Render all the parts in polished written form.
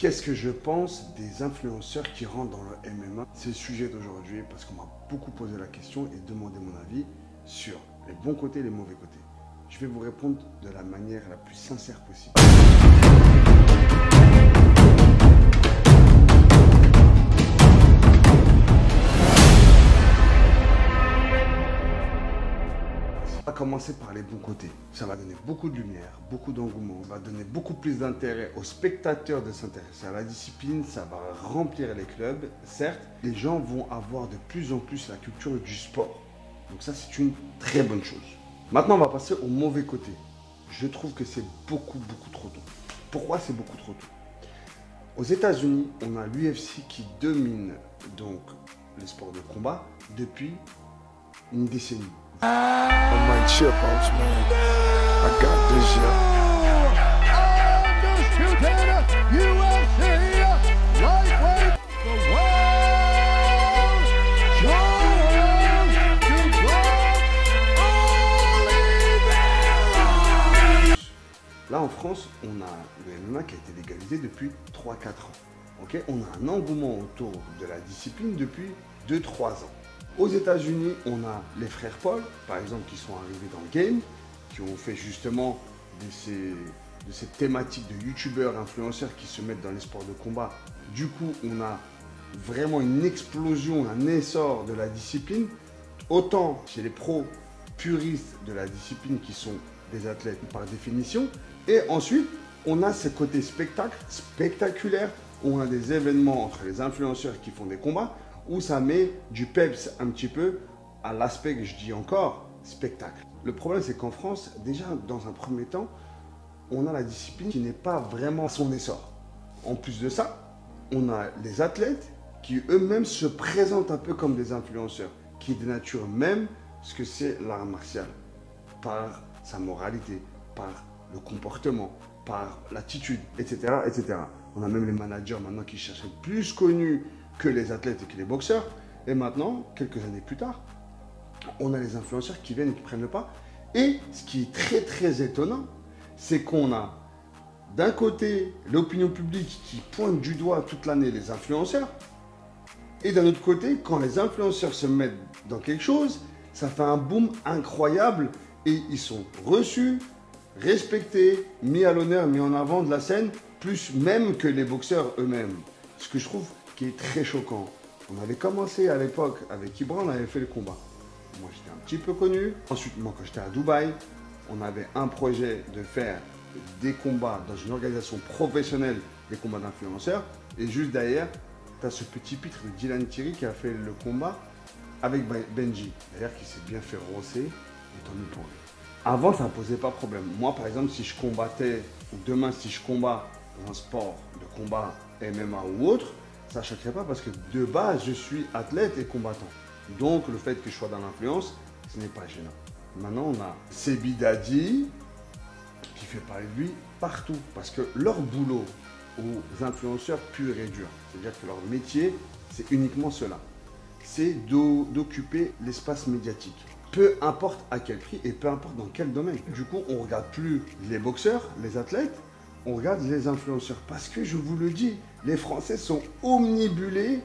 Qu'est-ce que je pense des influenceurs qui rentrent dans le MMA? C'est le sujet d'aujourd'hui parce qu'on m'a beaucoup posé la question et demandé mon avis sur les bons côtés et les mauvais côtés. Je vais vous répondre de la manière la plus sincère possible. On va commencer par les bons côtés. Ça va donner beaucoup de lumière, beaucoup d'engouement, va donner beaucoup plus d'intérêt aux spectateurs de s'intéresser à la discipline, ça va remplir les clubs. Certes, les gens vont avoir de plus en plus la culture du sport. Donc ça, c'est une très bonne chose. Maintenant, on va passer au mauvais côté. Je trouve que c'est beaucoup trop tôt. Pourquoi c'est beaucoup trop tôt? Aux États-Unis, on a l'UFC qui domine donc les sports de combat depuis une décennie. On my chip out, man. I got this, Là en France, on a le MMA qui a été légalisé depuis 3-4 ans. Okay, on a un engouement autour de la discipline depuis 2-3 ans. Aux États-Unis, on a les frères Paul, par exemple, qui sont arrivés dans le game, qui ont fait justement de ces thématiques de youtubeurs, influenceurs qui se mettent dans les sports de combat. Du coup, on a vraiment une explosion, un essor de la discipline, autant chez les pros puristes de la discipline qui sont des athlètes par définition, et ensuite, on a ce côté spectacle, spectaculaire, où on a des événements entre les influenceurs qui font des combats, où ça met du peps un petit peu à l'aspect que je dis encore, spectacle. Le problème, c'est qu'en France, déjà, dans un premier temps, on a la discipline qui n'est pas vraiment à son essor. En plus de ça, on a les athlètes qui eux-mêmes se présentent un peu comme des influenceurs, qui dénaturent même ce que c'est l'art martial, par sa moralité, par le comportement, par l'attitude, etc., etc. On a même les managers maintenant qui cherchent à être plus connus que les athlètes et que les boxeurs. Et maintenant, quelques années plus tard, on a les influenceurs qui viennent et qui prennent le pas. Et ce qui est très étonnant, c'est qu'on a d'un côté l'opinion publique qui pointe du doigt toute l'année les influenceurs. Et d'un autre côté, quand les influenceurs se mettent dans quelque chose, ça fait un boom incroyable. Et ils sont reçus, respectés, mis à l'honneur, mis en avant de la scène, plus même que les boxeurs eux-mêmes. Ce que je trouve qui est très choquant. On avait commencé à l'époque avec Ibra, on avait fait le combat. Moi, j'étais un petit peu connu. Ensuite, moi, quand j'étais à Dubaï, on avait un projet de faire des combats dans une organisation professionnelle, des combats d'influenceurs. Et juste derrière, tu as ce petit pitre de Dylan Thierry qui a fait le combat avec Benji. D'ailleurs, qui s'est bien fait rosser, et tant mieux pour lui. Avant, ça ne posait pas problème. Moi, par exemple, si je combattais, ou demain, si je combats dans un sport de combat MMA ou autre, ça ne choquerait pas parce que de base, je suis athlète et combattant. Donc, le fait que je sois dans l'influence, ce n'est pas gênant. Maintenant, on a Sebi Dadi qui fait parler de lui partout. Parce que leur boulot aux influenceurs purs et durs, c'est-à-dire que leur métier, c'est uniquement cela. C'est d'occuper l'espace médiatique. Peu importe à quel prix et peu importe dans quel domaine. Du coup, on ne regarde plus les boxeurs, les athlètes, on regarde les influenceurs. Parce que je vous le dis, les Français sont omnibulés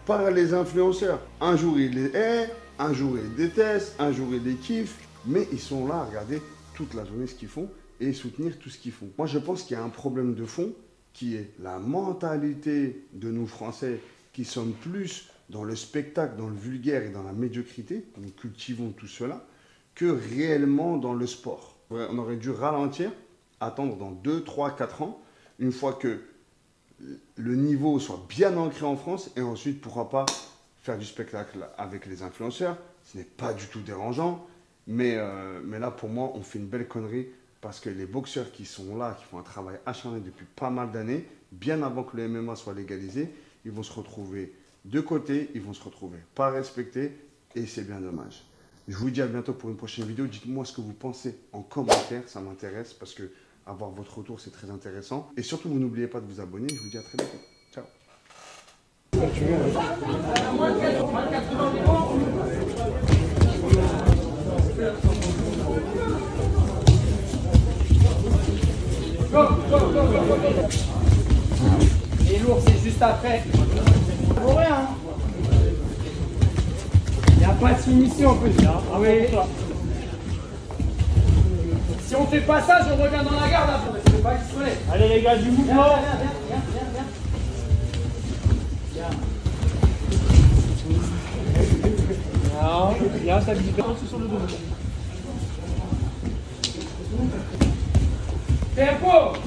par les influenceurs. Un jour, ils les haïssent, un jour, ils les détestent, un jour, ils les kiffent. Mais ils sont là à regarder toute la journée ce qu'ils font et soutenir tout ce qu'ils font. Moi, je pense qu'il y a un problème de fond qui est la mentalité de nous Français qui sommes plus dans le spectacle, dans le vulgaire et dans la médiocrité, nous cultivons tout cela, que réellement dans le sport. On aurait dû ralentir, attendre dans 2, 3, 4 ans, une fois que le niveau soit bien ancré en France, et ensuite, pourquoi pas faire du spectacle avec les influenceurs. Ce n'est pas du tout dérangeant, mais là, pour moi, on fait une belle connerie, parce que les boxeurs qui sont là, qui font un travail acharné depuis pas mal d'années, bien avant que le MMA soit légalisé, ils vont se retrouver de côté, ils vont se retrouver pas respectés et c'est bien dommage. Je vous dis à bientôt pour une prochaine vidéo. Dites-moi ce que vous pensez en commentaire, ça m'intéresse parce que avoir votre retour c'est très intéressant. Et surtout, vous n'oubliez pas de vous abonner. Je vous dis à très bientôt. Ciao. Go, go, go, go, go, go. après. Pour rien. Il n'y a pas de finition, petit. Oui. Si on fait pas ça, je reviens dans la garde après. Je ne vais pas exprès. Allez les gars, du mouvement. Non, bien, ça dit pas sur le dos. Tempo,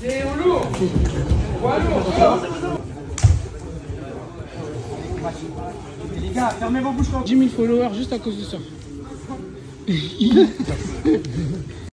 c'est au lourd. Poids lourd. Les gars, fermez vos bouches quand 10 000 followers juste à cause de ça.